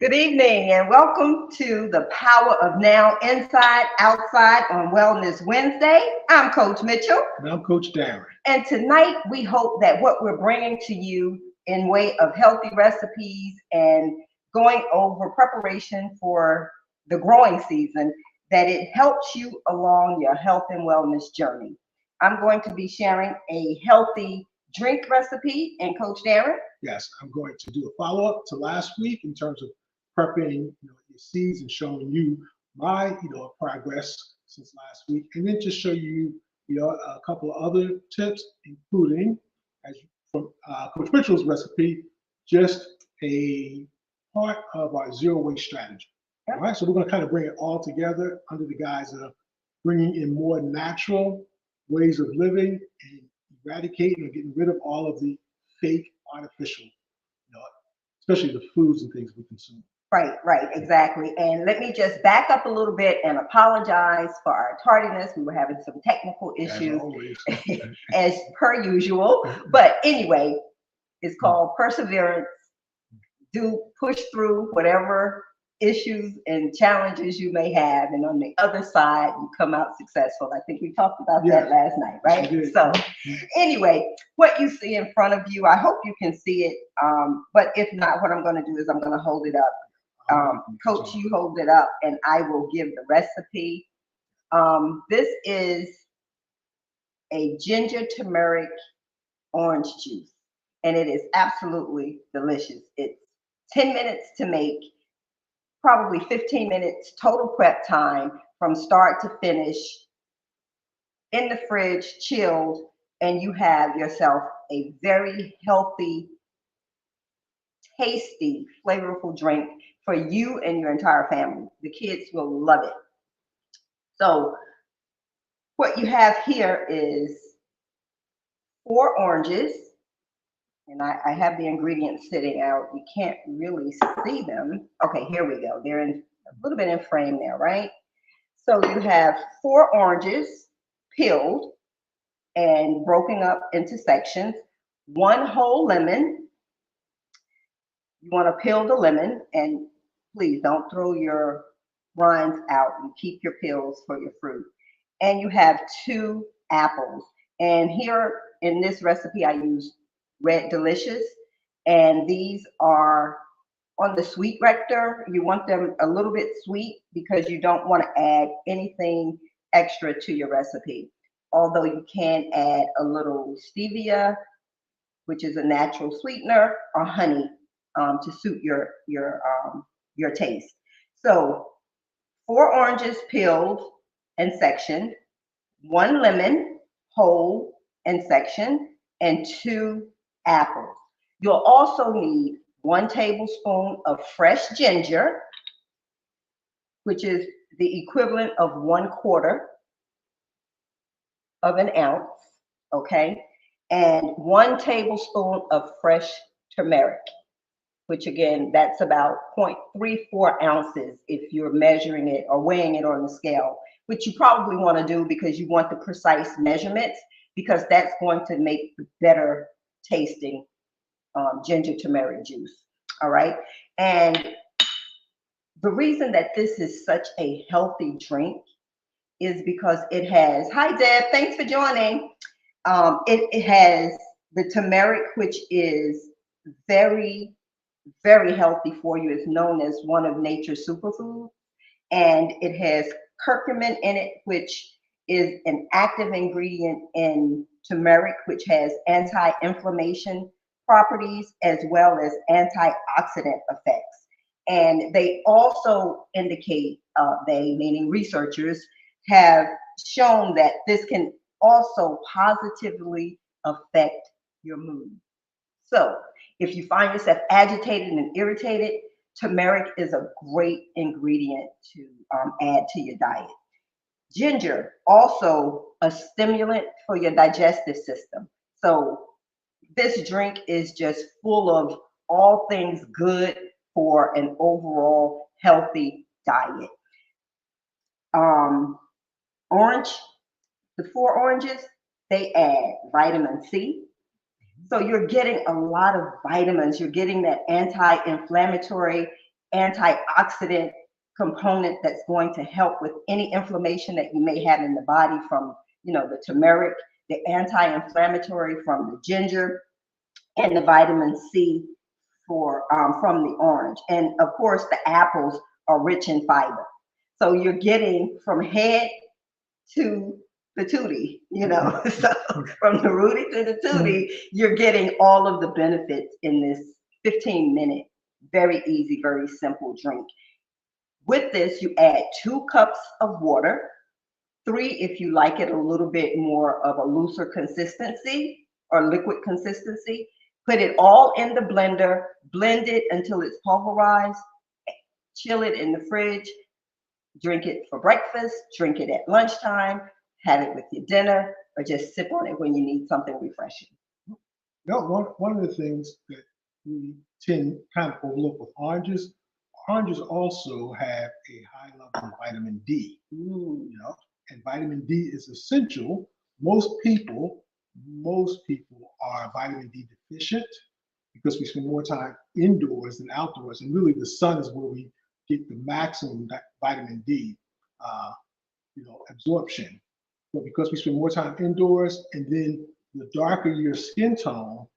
Good evening and welcome to the Power of Now Inside Outside on Wellness Wednesday. I'm Coach Mitchell. And I'm Coach Darin. And tonight we hope that what we're bringing to you in way of healthy recipes and going over preparation for the growing season, that it helps you along your health and wellness journey. I'm going to be sharing a healthy drink recipe, and Coach Darin. Yes, I'm going to do a follow-up to last week in terms of prepping your seeds and showing you my progress since last week, and then just show you a couple of other tips, including as from Coach Mitchell's recipe, just a part of our zero waste strategy. Yep. All right, so we're going to kind of bring it all together under the guise of bringing in more natural ways of living and eradicating or getting rid of all of the fake, artificial, especially the foods and things we consume. Right, exactly. And let me just back up a little bit and apologize for our tardiness. We were having some technical issues as per usual. But anyway, it's called perseverance. Do push through whatever issues and challenges you may have. And on the other side, you come out successful. I think we talked about that last night, right? So anyway, what you see in front of you, I hope you can see it. But if not, what I'm going to do is I'm going to hold it up. Coach, you hold it up and I will give the recipe. This is a ginger turmeric orange juice, and it is absolutely delicious. It's 10 minutes to make, probably 15 minutes total prep time from start to finish, in the fridge, chilled, and you have yourself a very healthy, tasty, flavorful drink for you and your entire family. The kids will love it. So what you have here is 4 oranges, and I have the ingredients sitting out. You can't really see them. Okay, here we go. They're in a little bit in frame there, right? So you have 4 oranges peeled and broken up into sections, 1 whole lemon. You want to peel the lemon, and please don't throw your rinds out. You keep your peels for your fruit. And you have 2 apples. And here in this recipe, I use Red Delicious. And these are on the sweet rector. You want them a little bit sweet because you don't want to add anything extra to your recipe. Although you can add a little stevia, which is a natural sweetener, or honey to suit your taste. So 4 oranges peeled and sectioned, 1 lemon whole and sectioned, and 2 apples. You'll also need 1 tablespoon of fresh ginger, which is the equivalent of 1/4 of an ounce, okay? And 1 tablespoon of fresh turmeric, which again, that's about 0.34 ounces if you're measuring it or weighing it on the scale, which you probably want to do because you want the precise measurements, because that's going to make the better tasting ginger turmeric juice. All right. And the reason that this is such a healthy drink is because it has, hi Deb, thanks for joining. It has the turmeric, which is very, very healthy for you. It's known as one of nature's superfoods. And it has curcumin in it, which is an active ingredient in turmeric, which has anti-inflammation properties as well as antioxidant effects. And they also indicate, meaning researchers, have shown that this can also positively affect your mood. So if you find yourself agitated and irritated, turmeric is a great ingredient to add to your diet. Ginger, also a stimulant for your digestive system. So this drink is just full of all things good for an overall healthy diet. Orange, the 4 oranges, they add vitamin C. So you're getting a lot of vitamins. You're getting that anti-inflammatory antioxidant component that's going to help with any inflammation that you may have in the body from, the turmeric, the anti-inflammatory from the ginger, and the vitamin C from the orange. And of course, the apples are rich in fiber. So you're getting from head to the tootie, so from the rooty to the tootie, you're getting all of the benefits in this 15-minute, very easy, very simple drink. With this, you add 2 cups of water, 3 if you like it a little bit more of a looser consistency or liquid consistency. Put it all in the blender, blend it until it's pulverized, chill it in the fridge, drink it for breakfast, drink it at lunchtime, have it with your dinner, or just sip on it when you need something refreshing. One of the things that we tend kind of overlook with oranges also have a high level of vitamin D. And vitamin D is essential. Most people are vitamin D deficient because we spend more time indoors than outdoors, and really the sun is where we get the maximum vitamin D absorption. But because we spend more time indoors, and then the darker your skin tone,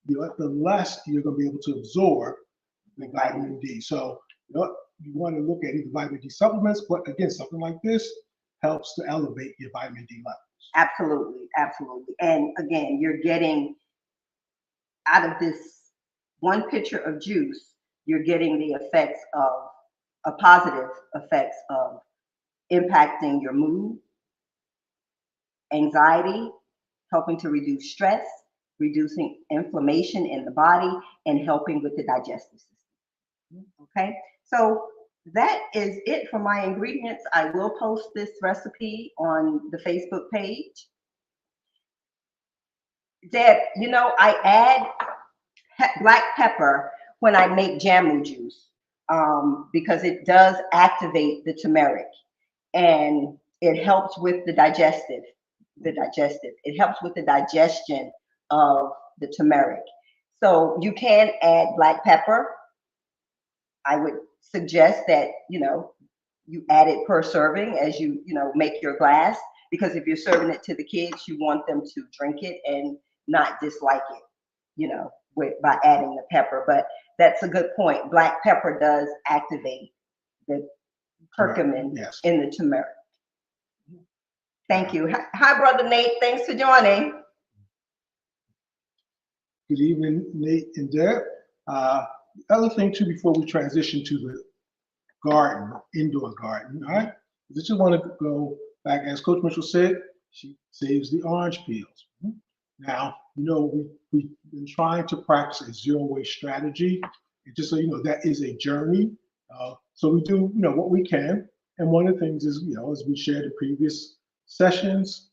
the less you're going to be able to absorb the vitamin D. So you want to look at either vitamin D supplements, but again, something like this helps to elevate your vitamin D levels. Absolutely, absolutely. And again, you're getting out of this 1 pitcher of juice, you're getting the effects of positive effects of impacting your mood, anxiety, helping to reduce stress, reducing inflammation in the body, and helping with the digestive system. Okay, so that is it for my ingredients. I will post this recipe on the Facebook page. Deb, I add black pepper when I make jamu juice because it does activate the turmeric and it helps with the digestive. It helps with the digestion of the turmeric. So you can add black pepper. I would suggest that, you add it per serving as you make your glass, because if you're serving it to the kids, you want them to drink it and not dislike it, by adding the pepper. But that's a good point. Black pepper does activate the curcumin in the turmeric. Thank you. Hi, Brother Nate. Thanks for joining. Good evening, Nate and Deb. The other thing too, before we transition to the garden, indoor garden, all right? I just want to go back, as Coach Mitchell said, she saves the orange peels. Now, we've been trying to practice a zero-waste strategy. And just so you know, that is a journey. So we do, what we can. And one of the things is, as we shared in previous sessions,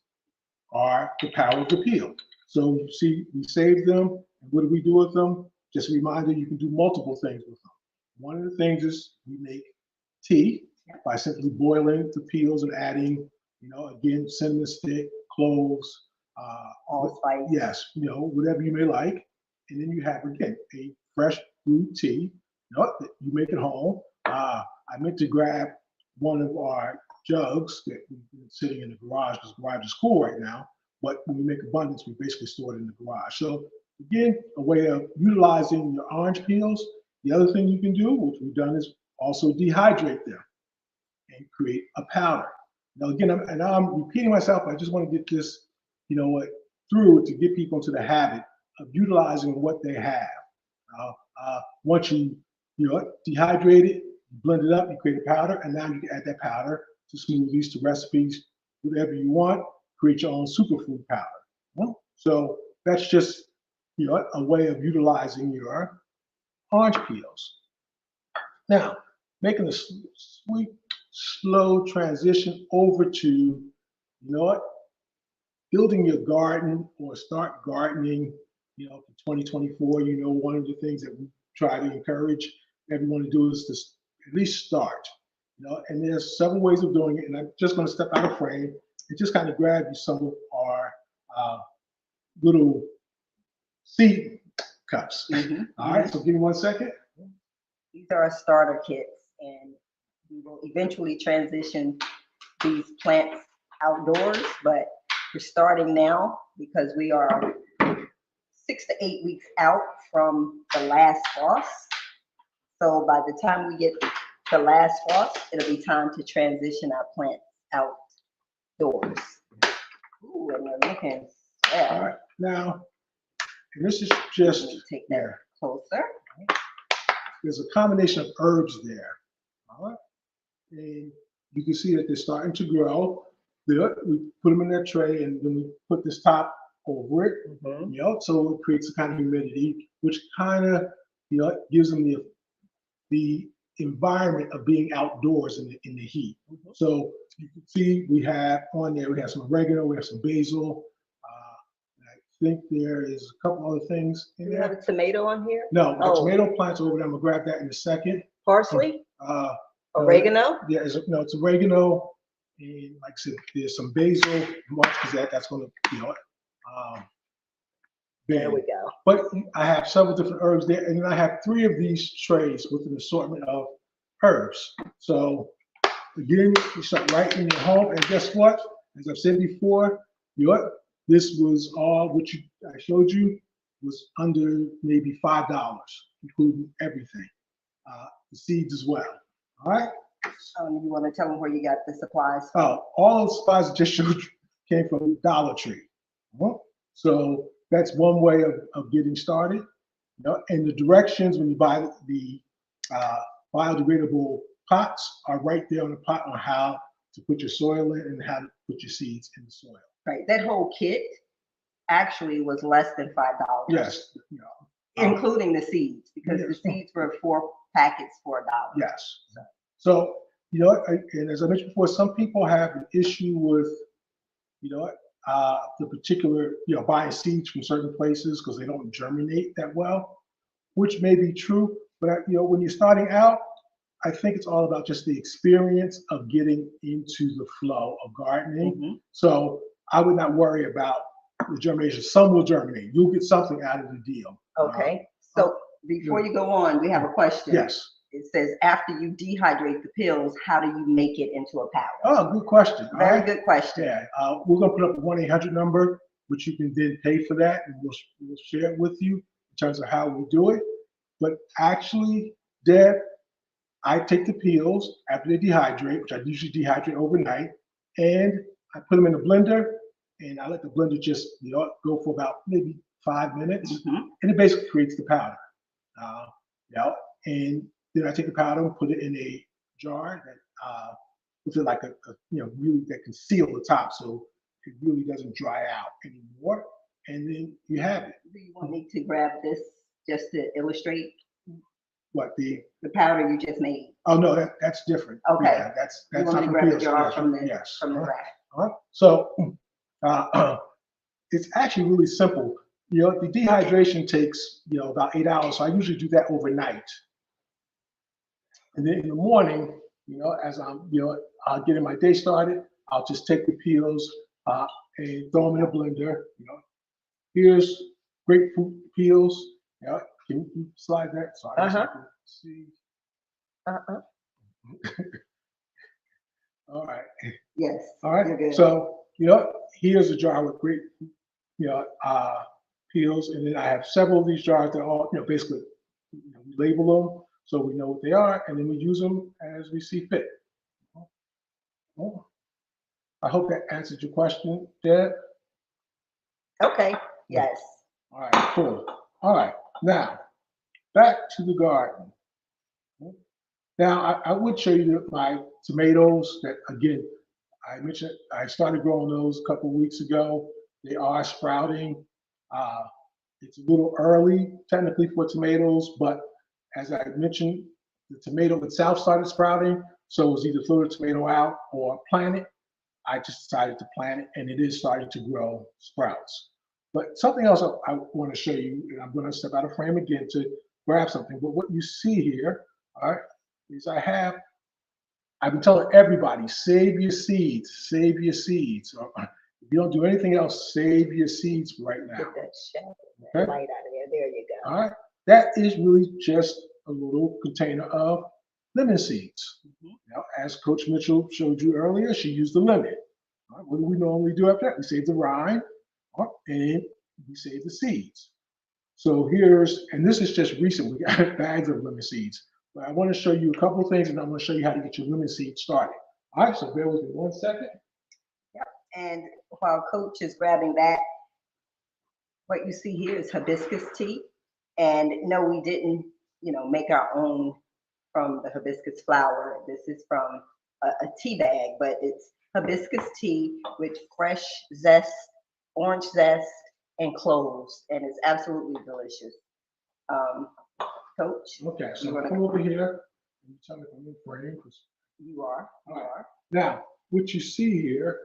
are the power of the peel. So you see, we save them. And what do we do with them? Just a reminder, you can do multiple things with them. One of the things is we make tea by simply boiling the peels and adding, again, cinnamon stick, cloves, allspice. Yes, whatever you may like. And then you have, again, a fresh brewed tea that you make at home. I meant to grab one of our jugs that we've been sitting in the garage because the garage is cool right now. But when we make abundance, we basically store it in the garage. So again, a way of utilizing your orange peels. The other thing you can do, which we've done, is also dehydrate them and create a powder. Now again, I'm repeating myself. I just want to get this, through to get people into the habit of utilizing what they have. Once you dehydrate it, you blend it up, you create a powder, and now you can add that powder to smoothies, to recipes, whatever you want. Create your own superfood powder. So that's just a way of utilizing your orange peels. Now, making a sweet, slow transition over to, building your garden or start gardening, for 2024. One of the things that we try to encourage everyone to do is to at least start. And there's several ways of doing it. And I'm just going to step out of frame and just kind of grab you some of our little seed cups. All right, so give me 1 second. These are our starter kits, and we will eventually transition these plants outdoors, but we're starting now because we are 6 to 8 weeks out from the last frost. So by the time we get the last frost, it'll be time to transition our plants outdoors. Ooh, and they're looking swell. All right, now, and this is just, Let me take that closer. there's a combination of herbs there. All right, and you can see that they're starting to grow. We put them in that tray, and then we put this top over it. You know, so it creates a kind of humidity, which kind of, you know, gives them the environment of being outdoors in the heat. So you can see we have on there, we have some oregano, we have some basil. I think there is a couple other things in Do you there. have a tomato on here? No, the tomato plants over there. I'm gonna grab that in a second. Parsley? Oregano? Yeah, it's oregano, and like I said, there's some basil, because that's gonna, you know, there we go. But I have several different herbs there, and then I have 3 of these trays with an assortment of herbs. So again, you start right in your home, and guess what? As I've said before, this was all what I showed you was under maybe $5, including everything, the seeds as well. All right. You want to tell them where you got the supplies from? Oh, all of the supplies I just showed you came from Dollar Tree. So that's one way of getting started. You know, and the directions when you buy the biodegradable pots are right there on the pot on how to put your soil in and how to put your seeds in the soil. Right. That whole kit actually was less than $5. Yes. You know, including the seeds, because the seeds were 4 packets for $1. Yes. So, you know, and as I mentioned before, some people have an issue with, you know, the particular, you know, buying seeds from certain places because they don't germinate that well, which may be true. But, you know, when you're starting out, I think it's all about just the experience of getting into the flow of gardening. So I would not worry about the germination. Some will germinate. You'll get something out of the deal. Okay. So before you go on, we have a question. Yes. It says, after you dehydrate the pills, how do you make it into a powder? Oh, good question. Very good question. Yeah. We're going to put up a 1-800 number, which you can then pay for that, and we'll share it with you in terms of how we do it. But actually, Deb, I take the peels after they dehydrate, which I usually dehydrate overnight, and I put them in a blender, and I let the blender just, you know, go for about maybe 5 minutes, and it basically creates the powder. You know, and then I take the powder and put it in a jar that with it like a you know, really that can seal the top so it really doesn't dry out anymore. And then you have it. Do you want me to grab this just to illustrate What the powder you just made? Oh no, that's different. Okay. Yeah, that's you want me to grab a jar from the rack? So it's actually really simple. You know, the dehydration takes, you know, about 8 hours. So I usually do that overnight. And then in the morning, you know, as I'm, you know, getting my day started, I'll just take the peels and throw them in a blender. You know, here's grapefruit peels. You know, can you slide that? So I can see. All right. Yes. All right. So, you know, here's a jar with grapefruit, you know, peels, and then I have several of these jars that all, you know, basically, you know, we label them so we know what they are, and then we use them as we see fit. I hope that answered your question, Deb. Okay. Yes. All right. Cool. All right. Now, back to the garden. Now, I would show you my tomatoes that, again, I mentioned I started growing those a couple of weeks ago. They are sprouting. It's a little early technically for tomatoes, but as I mentioned, the tomato itself started sprouting. So it was either throw the tomato out or plant it. I just decided to plant it, and it is starting to grow sprouts. But something else I want to show you, and I'm going to step out of frame again to grab something. But what you see here, all right, is I've been telling everybody, save your seeds, save your seeds. If you don't do anything else, save your seeds right now. Get that shadow, that light out of there. There you go. All right. That is really just a little container of lemon seeds. Now, as Coach Mitchell showed you earlier, she used the lemon. All right, what do we normally do after that? We save the rind, and we save the seeds. So and this is just recent, we got bags of lemon seeds. But I want to show you a couple of things, and I'm going to show you how to get your lemon seeds started. All right, so bear with me 1 second. Yep. And while Coach is grabbing that, what you see here is hibiscus tea. And no, we didn't, make our own from the hibiscus flower. This is from a tea bag, but it's hibiscus tea with fresh zest, orange zest, and cloves, and it's absolutely delicious. Coach? Okay, so come over here and you tell me if I'm in frame. You are. All right. Now, what you see here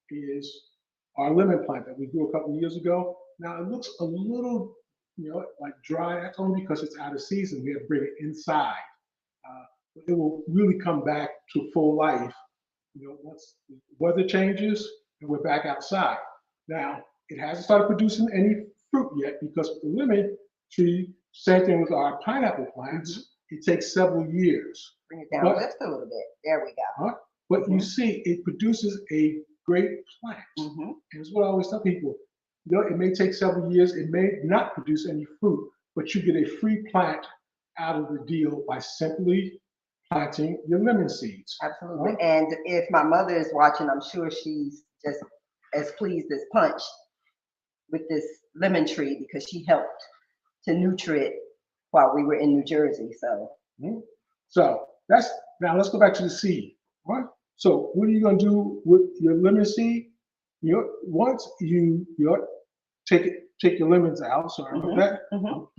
is our lemon plant that we grew a couple of years ago. Now, it looks a little, like dry. That's only because it's out of season. We have to bring it inside. It will really come back to full life, once the weather changes and we're back outside. Now, it hasn't started producing any fruit yet because the lemon tree, same thing with our pineapple plants, it takes several years. Bring it down just a little bit. There we go. But you see, it produces a great plant. And it's what I always tell people, it may take several years, it may not produce any fruit, but you get a free plant out of the deal by simply planting your lemon seeds. Absolutely. And if my mother is watching, I'm sure she's just as pleased as Punch with this lemon tree because she helped to nurture it while we were in New Jersey. So now let's go back to the seed. All right. So what are you going to do with your lemon seed? Once you take your lemons out. Sorry about that.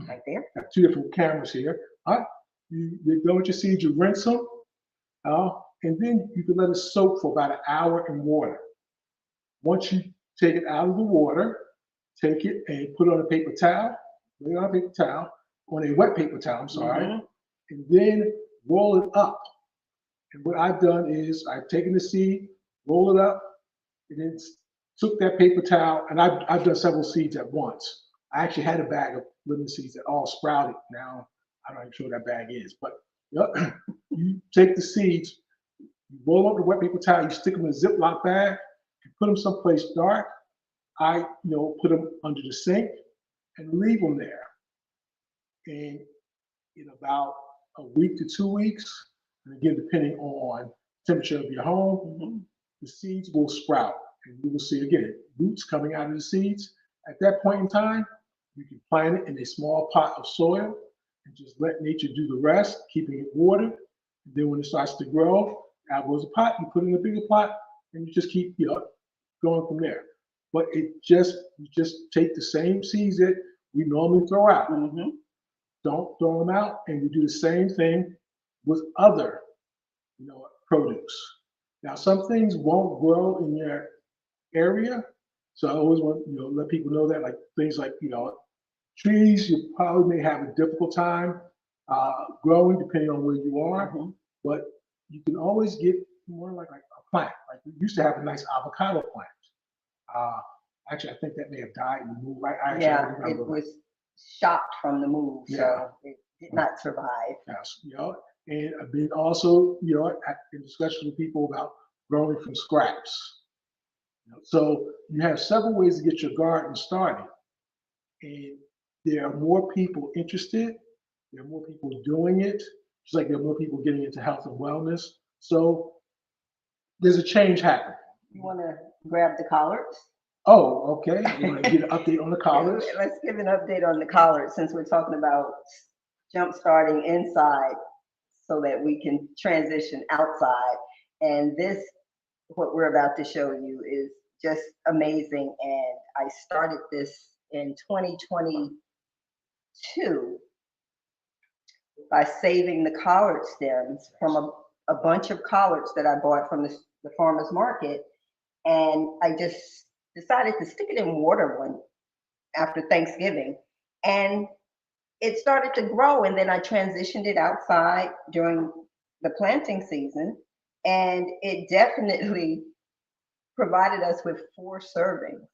Right there. Got two different cameras here. All right. You go with your seeds. You rinse them, and then you can let it soak for about an hour in water. Once you take it out of the water, take it and put it on a paper towel. Lay it on a paper towel, on a wet paper towel. I'm sorry, and then roll it up. And what I've done is I've taken the seed, roll it up, and then took that paper towel, and I've done several seeds at once. I actually had a bag of lemon seeds that all sprouted. Now I'm not even sure what that bag is, but you take the seeds, you roll up the wet paper towel, you stick them in a Ziploc bag, and put them someplace dark. I put them under the sink and leave them there. And in about a week to 2 weeks, and again, depending on temperature of your home, the seeds will sprout. And you will see, again, roots coming out of the seeds. At that point in time, you can plant it in a small pot of soil and just let nature do the rest, keeping it watered. And then when it starts to grow, out goes a pot, you put it in a bigger pot, and you just keep going from there. But you just take the same seeds that we normally throw out. Don't throw them out, and we do the same thing with other produce. Now, some things won't grow in your area, so I always want let people know that, like things like trees, you probably may have a difficult time growing depending on where you are, but you can always get more like a plant. Like we used to have a nice avocado plant. Actually, I think that may have died in the move. It was shocked from the move, so it did not survive. Yes, and I've been also in discussion with people about growing from scraps. So you have several ways to get your garden started, and there are more people interested. There are more people doing it, just like there are more people getting into health and wellness. So there's a change happening. You want to grab the collards? Oh, okay. You want to get an update on the collards? Let's give an update on the collards since we're talking about jump starting inside so that we can transition outside. And what we're about to show you is just amazing. And I started this in 2022 by saving the collard stems from a bunch of collards that I bought from the farmer's market. And I just decided to stick it in water after Thanksgiving. And it started to grow, and then I transitioned it outside during the planting season. And it definitely provided us with 4 servings.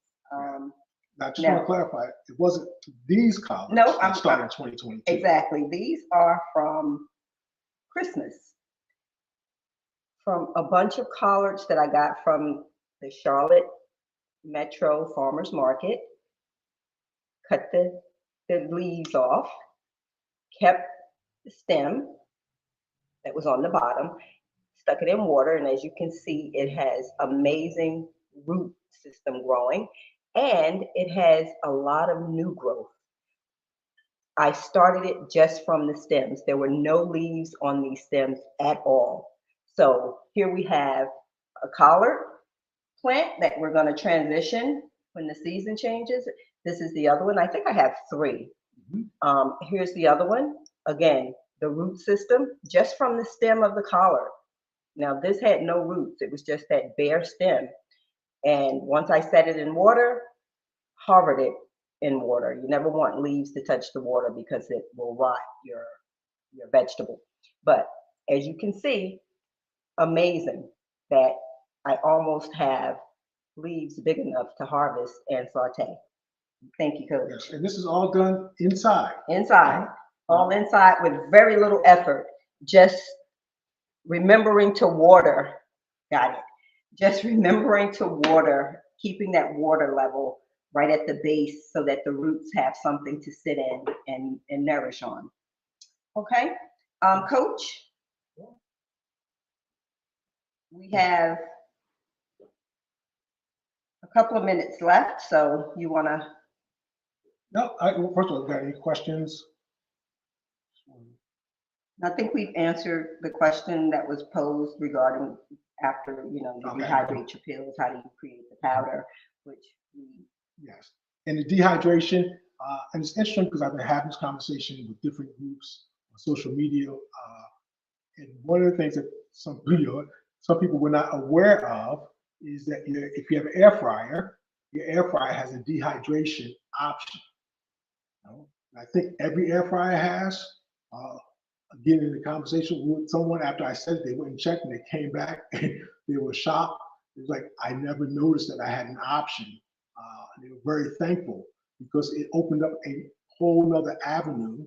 I just want to clarify, it wasn't these collards No, that started in 2022. Exactly. These are from Christmas, from a bunch of collards that I got from the Charlotte Metro Farmers Market. Cut the leaves off, kept the stem that was on the bottom, stuck it in water, and as you can see, it has amazing root system growing, and it has a lot of new growth. I started it just from the stems. There were no leaves on these stems at all. So here we have a collard plant that we're going to transition when the season changes. This is the other one. I think I have three. Here's the other one. Again, the root system just from the stem of the collard. Now this had no roots. It was just that bare stem. And once I set it in water, hovered it in water. You never want leaves to touch the water because it will rot your vegetable. But as you can see, amazing that I almost have leaves big enough to harvest and saute. Thank you, Coach. Yes, and this is all done inside. Inside, all inside with very little effort. Just remembering to water. Got it. Just remembering to water, keeping that water level right at the base so that the roots have something to sit in and nourish on. Okay, Coach, we have a couple of minutes left, so you want to? No, first of all, got any questions? I think we've answered the question that was posed regarding after, you dehydrate your pills, how do you create the powder, which we. Yes, and the dehydration, and it's interesting because I've been having this conversation with different groups on social media, and one of the things that some people were not aware of is that if you have an air fryer, your air fryer has a dehydration option. I think every air fryer has. Again, in the conversation with someone after I said it, they went and checked and they came back and they were shocked. It was like, I never noticed that I had an option. They were very thankful because it opened up a whole nother avenue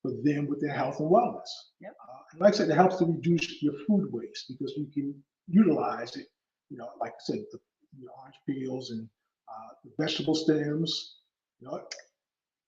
for them with their health and wellness. Yep. And like I said, it helps to reduce your food waste because you can utilize it, like I said, the orange peels and the vegetable stems.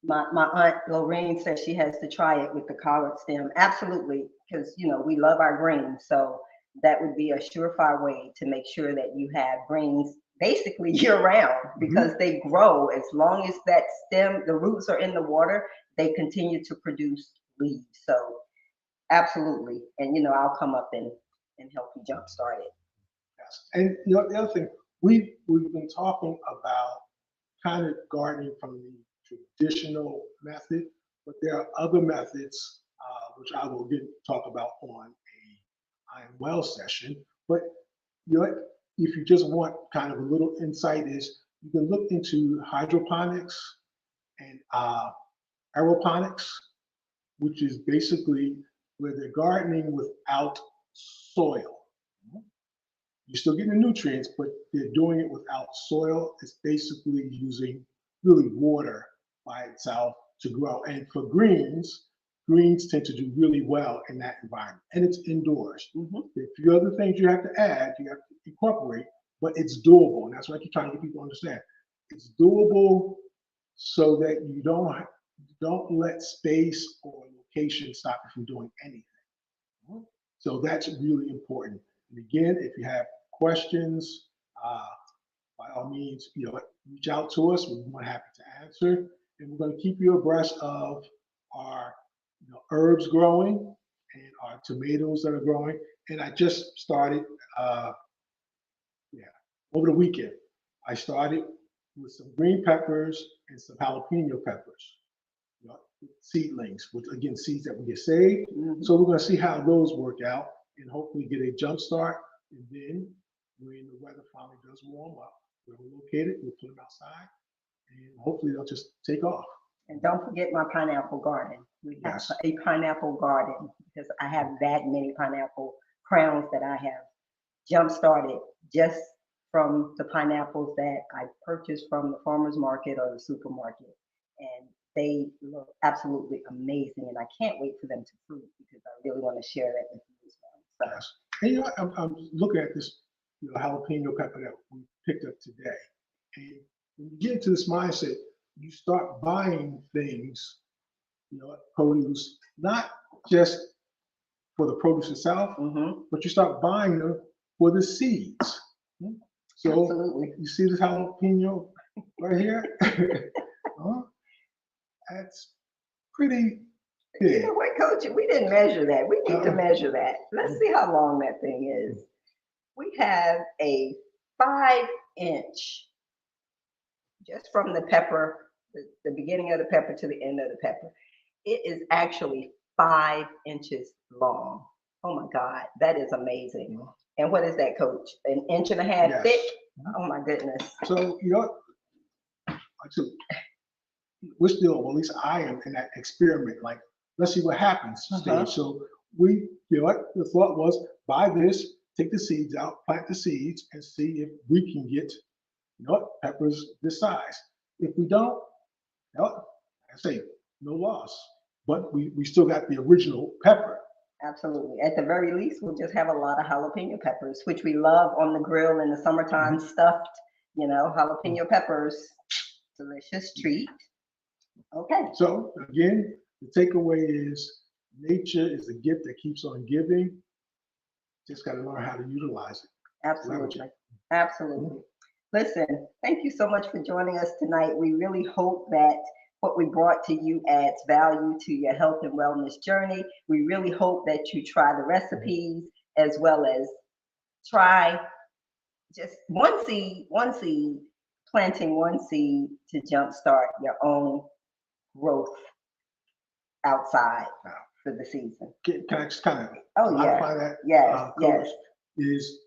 My aunt Lorraine says she has to try it with the collard stem. Absolutely, because we love our greens, so that would be a surefire way to make sure that you have greens basically year round because they grow as long as that stem, the roots are in the water, they continue to produce leaves. So absolutely, and I'll come up and help you jumpstart it. Yes, and the other thing we've been talking about kind of gardening from the traditional method, but there are other methods which I will talk about on a I Am Well session. But if you just want kind of a little insight, is you can look into hydroponics and aeroponics, which is basically where they're gardening without soil. You're still getting the nutrients, but they're doing it without soil. It's basically using really water by itself to grow. And for greens tend to do really well in that environment. And it's indoors. A few other things you have to add, you have to incorporate, but it's doable. And that's what I keep trying to get people to understand. It's doable so that you don't let space or location stop you from doing anything. So that's really important. And again, if you have questions, by all means, reach out to us. We're more happy to answer. And we're going to keep you abreast of our herbs growing and our tomatoes that are growing. And I just started, over the weekend, I started with some green peppers and some jalapeno peppers, seedlings, which again, seeds that we get saved. So we're going to see how those work out and hopefully get a jump start. And then when the weather finally does warm up, where we're located, we'll put them outside and hopefully they'll just take off. And don't forget my pineapple garden. We have a pineapple garden because I have that many pineapple crowns that I have jump started just from the pineapples that I purchased from the farmer's market or the supermarket. And they look absolutely amazing. And I can't wait for them to fruit because I really want to share that with you as well. Yes. And you know, I'm looking at this, jalapeno pepper that we picked up today. And when you get into this mindset, you start buying things, produce, not just for the produce itself, but you start buying them for the seeds. So Absolutely. you see this jalapeno right here? That's pretty big. You know what, Coach? We didn't measure that. We need to measure that. Let's see how long that thing is. We have a 5-inch, just from the pepper, the beginning of the pepper to the end of the pepper. It is actually 5 inches long. Oh my God, that is amazing. And what is that, Coach? 1.5 inches thick? Oh my goodness. So, we're still, well, at least I am in that experiment. Like, let's see what happens stage. So we, the thought was buy this, take the seeds out, plant the seeds, and see if we can get, peppers this size. If we don't, I say no loss. But we still got the original pepper. Absolutely. At the very least, we'll just have a lot of jalapeno peppers, which we love on the grill in the summertime, stuffed, jalapeno peppers. Delicious treat. Okay. So again, the takeaway is nature is a gift that keeps on giving. Just got to learn how to utilize it. Absolutely. Absolutely. Listen, thank you so much for joining us tonight. We really hope that what we brought to you adds value to your health and wellness journey. We really hope that you try the recipes as well as try just one seed, planting one seed to jumpstart your own growth outside for the season. Can I just kind of modify that? Yes, yes. Is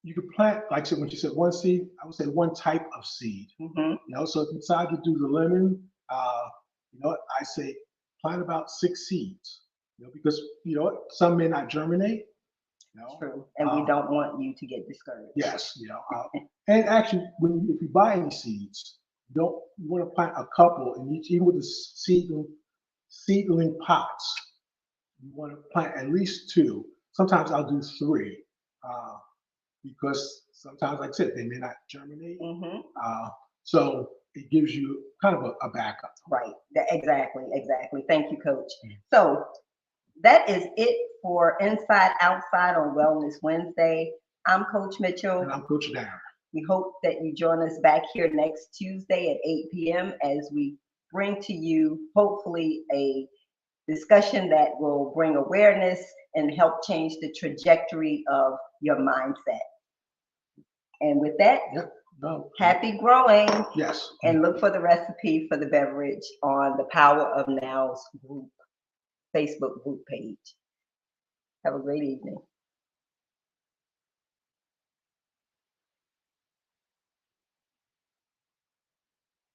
you could plant, like when you said one seed, I would say one type of seed. So if you decide to do the lemon, I say plant about 6 seeds. Because some may not germinate. True, and we don't want you to get discouraged. Yes, and actually, if you buy any seeds, you want to plant a couple in each, even with the seedling pots. You want to plant at least 2. Sometimes I'll do 3. Because sometimes, like I said, they may not germinate. So it gives you kind of a backup. Right. Exactly. Thank you, Coach. So that is it for Inside Outside on Wellness Wednesday. I'm Coach Mitchell. And I'm Coach Darin. We hope that you join us back here next Tuesday at 8 p.m. as we bring to you, hopefully, a discussion that will bring awareness and help change the trajectory of your mindset. And with that, happy growing. Yes. And look for the recipe for the beverage on the Power of Now's Facebook group page. Have a great evening.